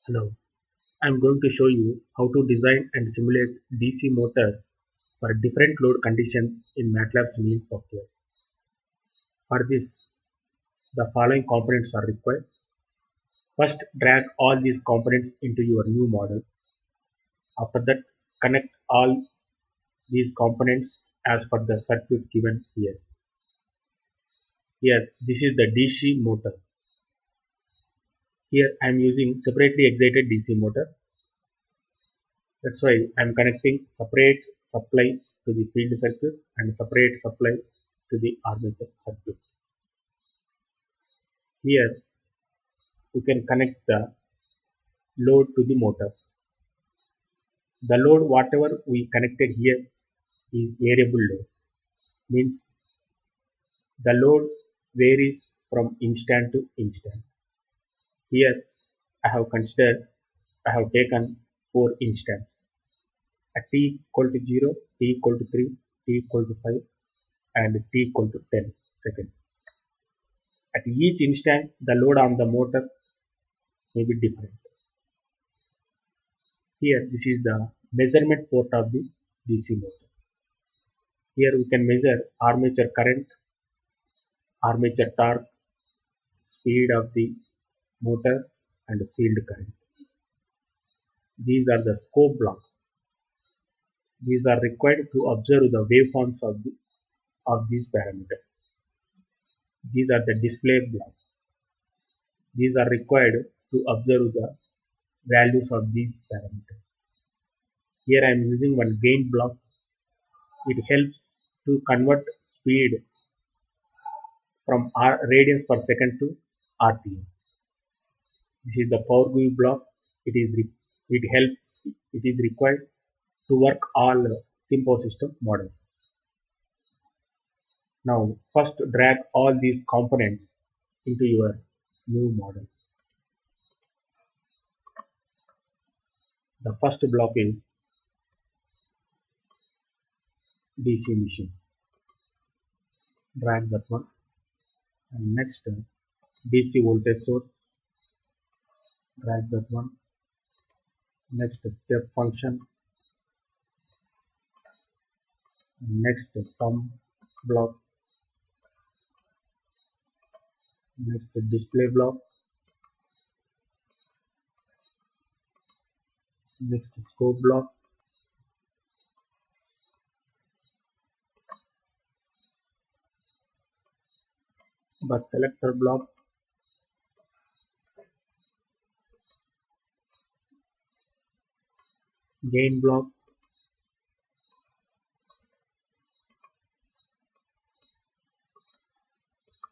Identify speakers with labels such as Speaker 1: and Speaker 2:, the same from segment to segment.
Speaker 1: Hello, I'm going to show you how to design and simulate DC motor for different load conditions in MATLAB Simulink software. For this, the following components are required. First, drag all these components into your new model. After that, connect all these components as per the circuit given here. Here, this is the DC motor. Here, I'm using separately excited DC motor. That's why I'm connecting separate supply to the field circuit and separate supply to the armature circuit. Here you can connect the load to the motor. The load whatever we connected here is variable load, means the load varies from instant to instant. Here I have taken 4 instances at t equal to 0, t equal to 3, t equal to 5 and t equal to 10 seconds. At each instant the load on the motor may be different. Here this is the measurement port of the DC motor. Here we can measure armature current, armature torque, speed of the motor and field current. These are the scope blocks. These are required to observe the waveforms of these parameters. These are the display blocks. These are required to observe the values of these parameters. Here I am using one gain block. It helps to convert speed from radians per second to RPM. This is the power GUI block. It is required to work all SIMPO system models. Now first drag all these components into your new model. The first block is DC machine. Drag that one. And next DC voltage source. Drag that one. Next step function. Next sum block. Next display block. Next scope block. Bus selector block. Gain block.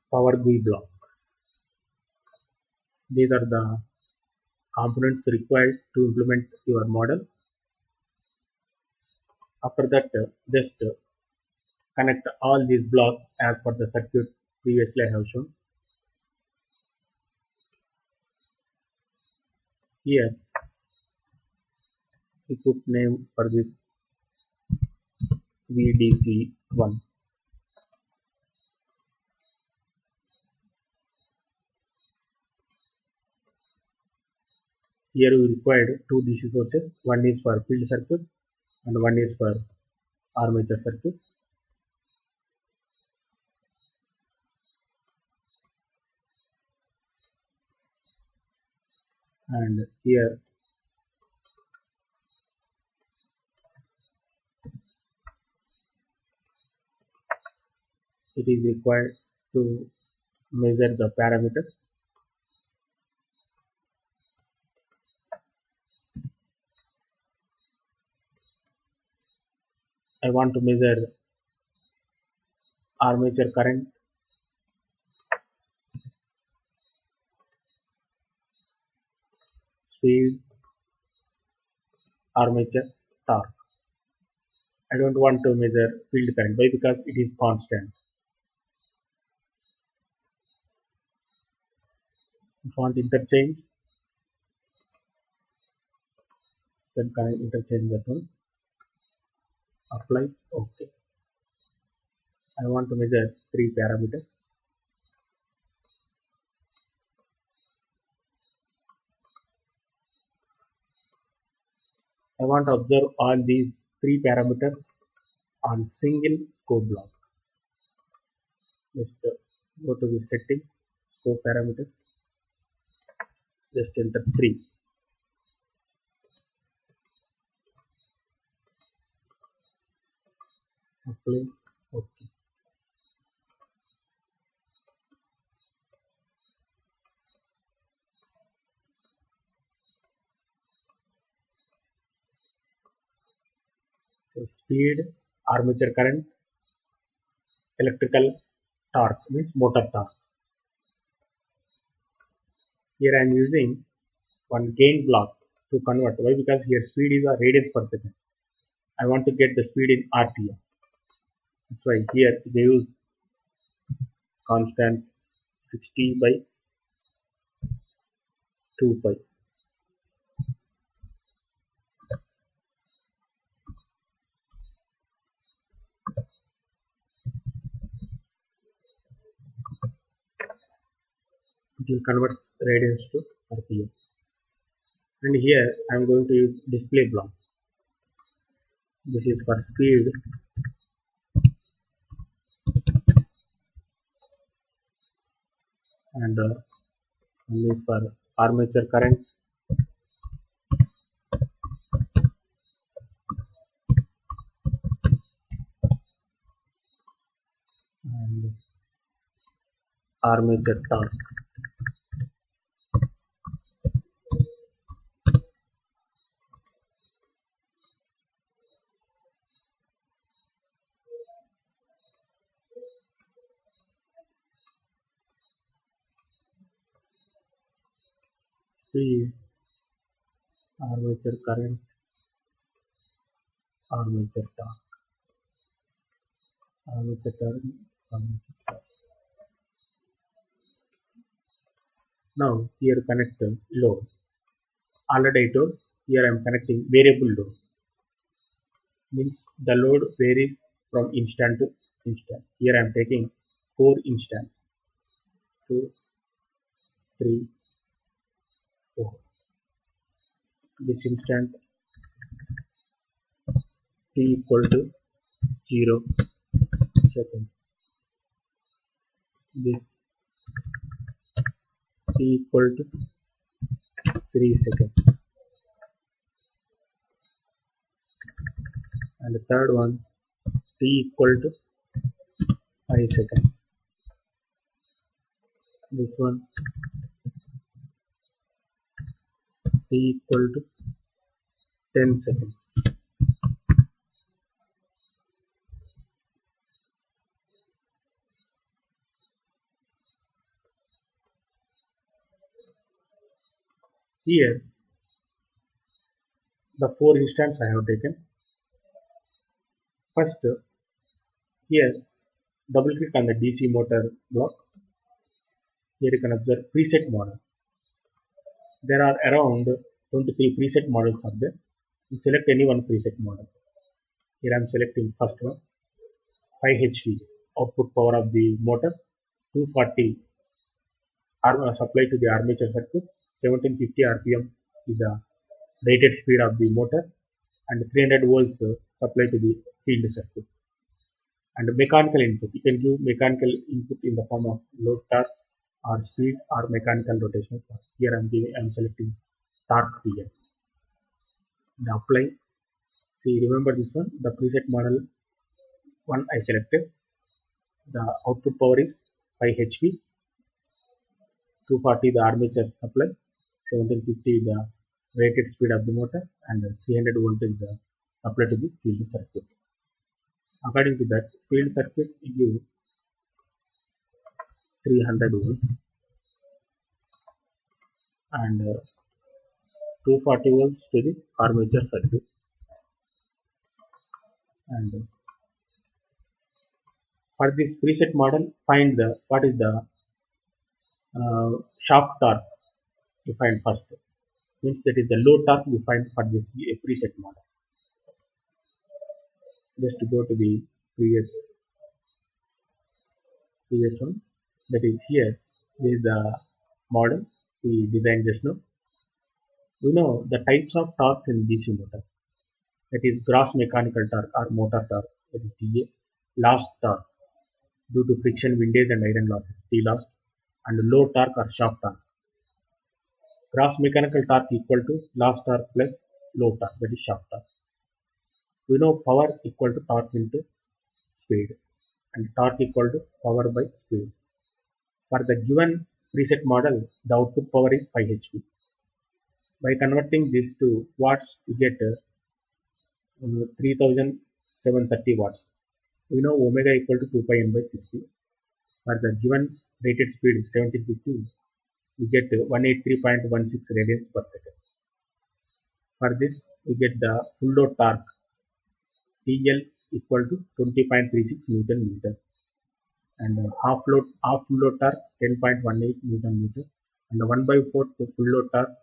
Speaker 1: Power GUI block. These are the components required to implement your model. After that, just connect all these blocks as per the circuit previously I have shown. Here we put name for this VDC1. Here we required two DC sources. One is for field circuit and one is for armature circuit. And here it is required to measure the parameters. I want to measure armature current, speed, armature torque. I don't want to measure field current. Why? Because it is constant. If I want interchange, then can I interchange that one? Apply. Okay. I want to measure 3 parameters. I want to observe all these three parameters on single scope block. Just go to the settings, scope parameters, just enter 3. Apply, OK. So speed, armature current, electrical torque means motor torque. Here I am using one gain block to convert. Why? Because here speed is a radians per second. I want to get the speed in RPM. That's why here they use constant 60 by 2 pi. It will convert radians to RPM. And here I am going to use display block. This is for speed and one is for armature current and armature torque. Speed, armature current, armature torque, armature current, armature torque. Now here connect load. Already I told here I am connecting variable load. Means the load varies from instant to instant. Here I am taking 4 instants. 2, 3, 4. This instant t equal to 0 seconds. This t equal to 3 seconds. And the third one t equal to 5 seconds. This one t equal to 10 seconds. Here the 4 instants I have taken. First here double click on the DC motor block. Here you can observe preset model. There are around 23 preset models are there. You select any one preset model. Here I am selecting first one, 5 HP output power of the motor, 240 supply to the armature circuit, 1750 RPM is the rated speed of the motor, and 300 volts supply to the field circuit. And mechanical input, you can give mechanical input in the form of load torque or speed or mechanical rotation. Here I am selecting torque here. The apply. See, remember this one, the preset model one I selected. The output power is 5 HP, 240 the armature supply, 1750 the rated speed of the motor, and 300 volt is the supply to the field circuit. According to that, field circuit give 300 volts and 240 volts to the armature circuit. And for this preset model, find the what is the shaft torque you find first. Means that is the load torque you find for this preset model. Just to go to the previous one, that is here. This is the model we designed just now. We know the types of torques in DC motor. that is gross mechanical torque or motor torque, that is TA, lost torque due to friction, windage and iron losses, T lost, and low torque or shaft torque. Gross mechanical torque equal to lost torque plus low torque, that is shaft torque. We know power equal to torque into speed, and torque equal to power by speed. For the given preset model, the output power is 5 HP. By converting this to watts, we get 3730 watts. We know omega equal to 2 pi n by 60. For the given rated speed is 1750, we get 183.16 radians per second. For this, we get the full load torque TL equal to 20.36 Newton meter, and half full load torque 10.18 Newton meter, and the 1 by 4 full load torque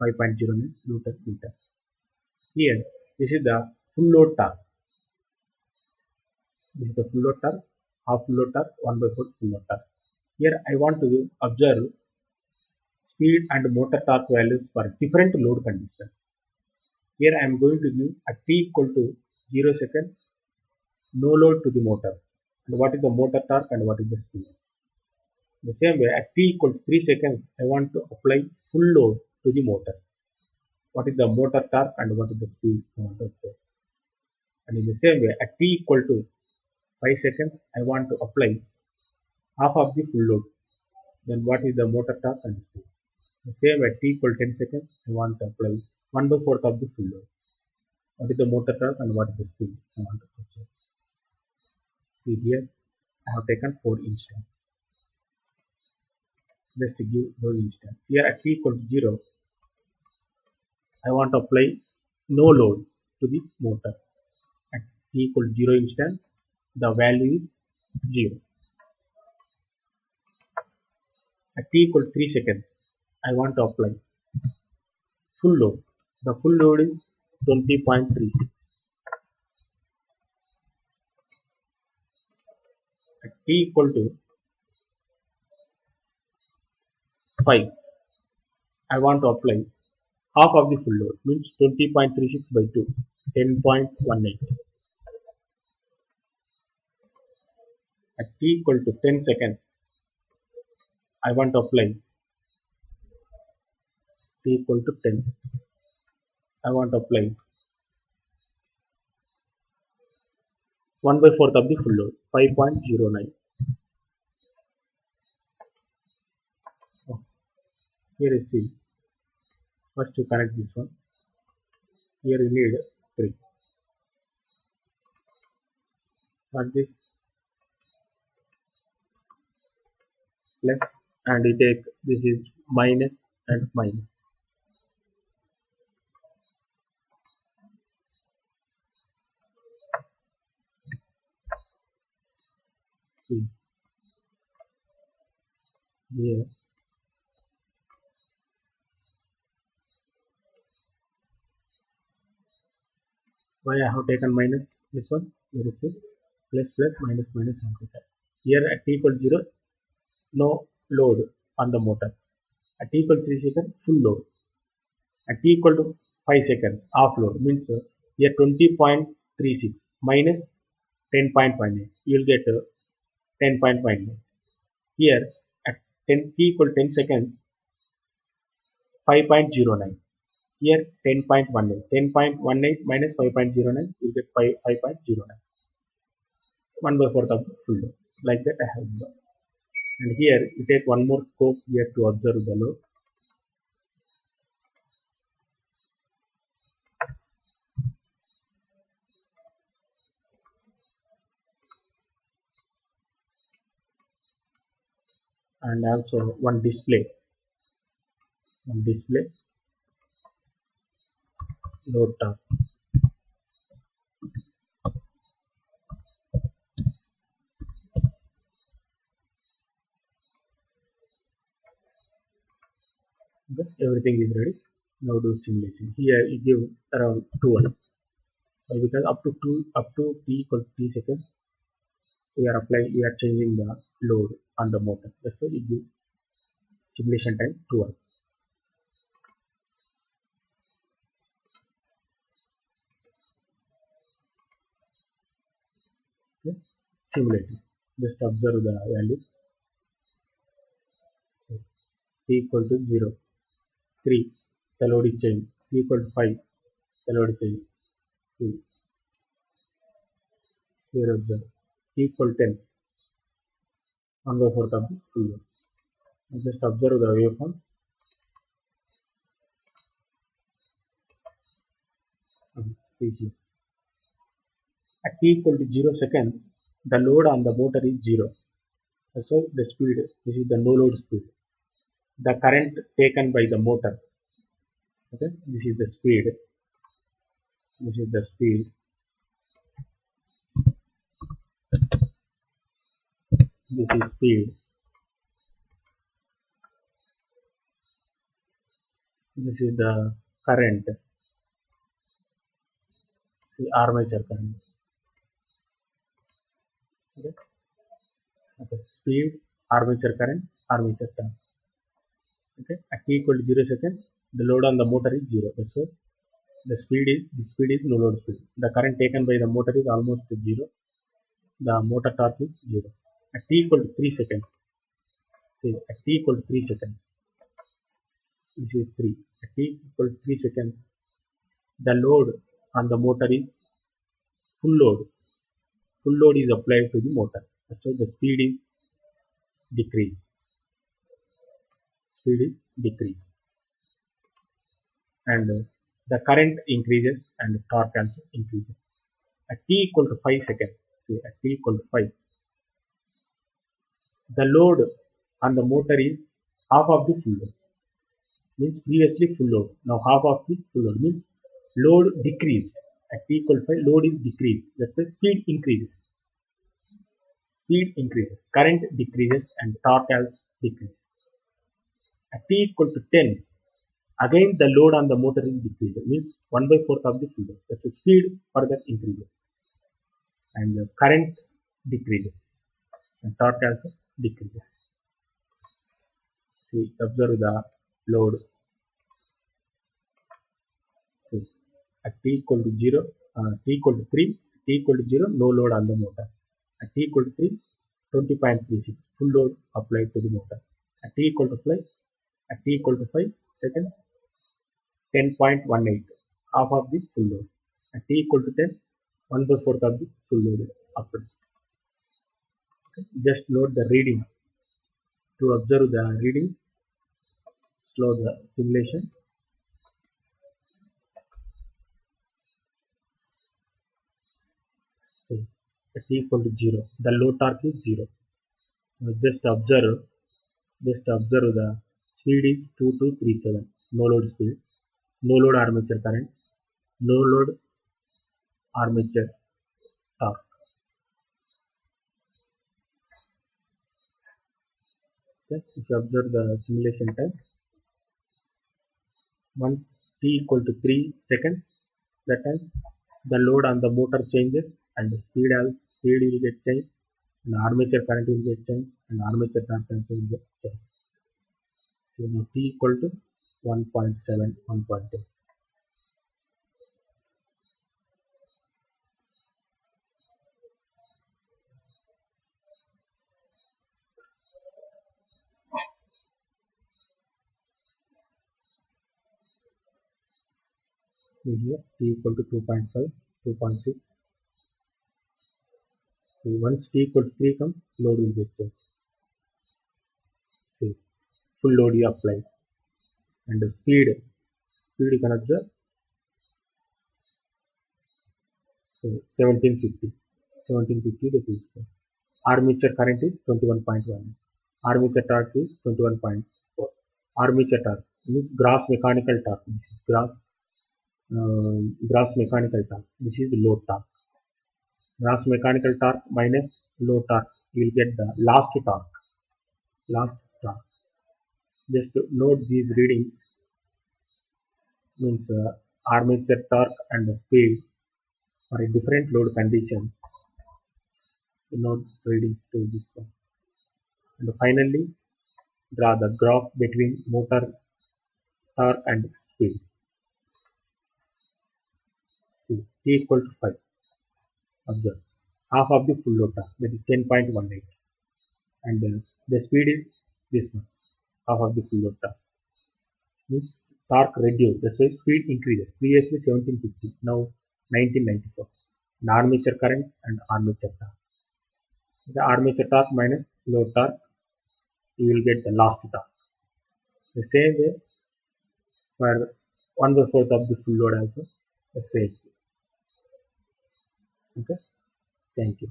Speaker 1: 5.09 Newton meter. Here, this is the full load torque. This is the full load torque, half full load torque, 1 by 4 full load torque. Here I want to observe speed and motor torque values for different load conditions. Here I am going to give a t equal to 0 second, no load to the motor. And what is the motor torque and what is the speed? The same way, at t equal to 3 seconds, I want to apply full load to the motor. What is the motor torque and what is the speed I want to observe? And in the same way, at t equal to 5 seconds, I want to apply half of the full load. Then what is the motor torque and speed? The same at t equal 10 seconds, I want to apply 1 by 4th of the full load. What is the motor torque and what is the speed I want to observe? See here, I have taken 4 instants. Just to give those instants. Here at t equal to 0, I want to apply no load to the motor. At t equal to 0 instant, the value is 0. At t equal to 3 seconds, I want to apply full load. The full load is 20.36. At t equal to 5, I want to apply half of the full load, means 20.36 by 2, 10.18. At t equal to 10 seconds, I want to apply t equal to 10. I want to apply 1 by 4th of the full load, 5.09. Oh, here you see. First to connect this one. Here you need 3. For this plus, and you take this is minus and minus. See here. Why I have taken minus this one? Here is it. Plus plus minus minus amplifier. Here at t equal 0, no load on the motor. At t equal 3 seconds, full load. At t equal to 5 seconds, off load, means here 20.36 minus 10.18. You will get 10.18. Here at 10 t equal 10 seconds, 5.09. Here 10.18. 10.18 minus 5.09, you get 5.09. 1 by 4th of the full load. Like that I have done. And here you take one more scope here to observe the load. And also one display load torque. Okay, everything is ready. Now do simulation. Here you give around 12, because up to t equal to 3 seconds we are changing the load on the motor. That's why you give simulation time 12. simulating. Just observe the value. T equal to 0, 3, the load is changed. T equal to 5, the load is changed. 2, here observe. T equal to 10, 1 by 4th of the full load. Just observe the waveform. See here. At t equal to 0 seconds, the load on the motor is 0. So the speed, this is the no load speed. The current taken by the motor. Okay, this is the speed. This is the speed. This is speed. This is the current. The armature current. Okay. Okay. Speed, armature current, armature current. Okay. At t equal to 0 seconds, the load on the motor is 0. That's why the speed is no load speed. The current taken by the motor is almost 0. The motor torque is 0. At t equal to 3 seconds. See, at t equal to 3 seconds. This is 3. At t equal to 3 seconds, the load on the motor is full load. Full load is applied to the motor. That's why the speed is decreased. Speed is decreased. And the current increases and the torque also increases. At t equal to 5 seconds, see at t equal to 5, the load on the motor is half of the full load. Means previously full load, now half of the full load, means load decreased. At t equal to 5, load is decreased. That the speed increases. Speed increases, current decreases and torque also decreases. At t equal to 10, again the load on the motor is decreased. Means 1 by 4th of the full load. That's the speed further increases. And the current decreases. And torque also decreases. See, observe the load. See, at t equal to 0, t equal to 3, t equal to 0, no load on the motor. At t equal to 3, 20.36, full load applied to the motor. At t equal to 5, at t equal to 5 seconds, 10.18, half of the full load. At t equal to 10, 1 by 4th of the full load applied. Okay. Just note the readings. To observe the readings, slow the simulation. So, at t equal to 0, the load torque is 0. Now just observe the speed is 2237, no load speed, no load armature current, no load armature torque. Okay. If you observe the simulation time, once t equal to 3 seconds, that time the load on the motor changes and the speed will get changed, and armature current will get changed, and armature torque will get changed. So now t equal to 1.7, 1.8. See here t equal to 2.5, 2.6. See, once t equal to 3 comes, load will get changed. See, full load you apply, and the speed you can observe. So 1750 degrees. Armature current is 21.1. Armature torque is 21.4. Armature torque means gross mechanical torque. This is gross mechanical torque. This is load torque. Gross mechanical torque minus load torque, you will get the last torque. Just to note these readings, means armature torque and the speed for a different load conditions. Note readings to this one. And finally, draw the graph between motor torque and speed. See, t equal to 5. Observe. half of the full load torque, that is 10.18, and the speed is this much, half of the full load torque. Means torque reduced, that's why speed increases. Previously 1750, now 1994. In armature current and armature torque. The armature torque minus load torque, you will get the last torque. The same way for 1/4 of the full load also, the same. Okay, thank you.